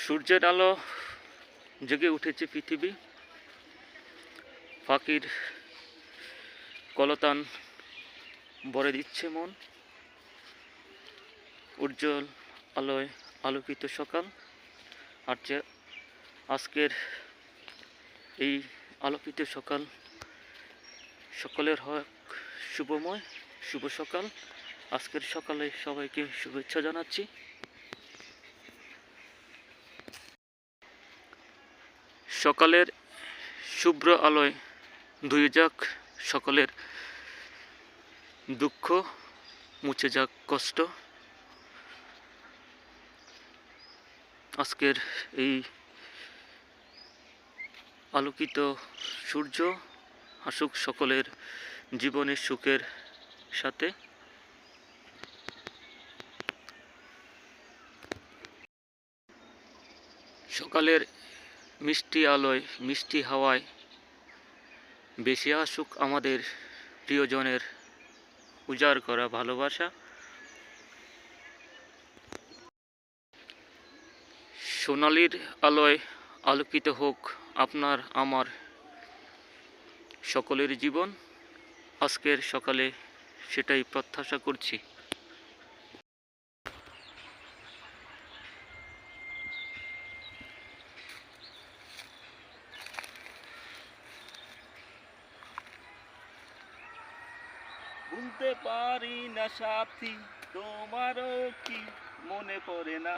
সূর্যের আলো জেগে উঠেছে পৃথিবী, পাখির কলতান ভরে দিচ্ছে মন। উজ্জ্বল আলোয় আলোকিত সকাল। আর যে আজকের এই আলোকিত সকাল সকলের হোক শুভময়, শুভ সকাল। আজকের সকালে সবাইকে শুভেচ্ছা জানাচ্ছি। সকালের শুভ্র আলোয় ধুয়ে যাক সকলের দুঃখ, মুছে যাক কষ্ট। আজকের এই আলোকিত সূর্য আসুক সকলের জীবনের সুখের সাথে। সকালের মিষ্টি আলোয়, মিষ্টি হাওয়ায় বেশি আসুক আমাদের প্রিয়জনের উজাড় করা ভালোবাসা। সোনালির আলোয় আলোকিত হোক আপনার আমার সকলের জীবন। আজকের সকালে সেটাই প্রত্যাশা করছি। ভুলতে পারি না সাথী, তোমারও কি মনে পড়ে না?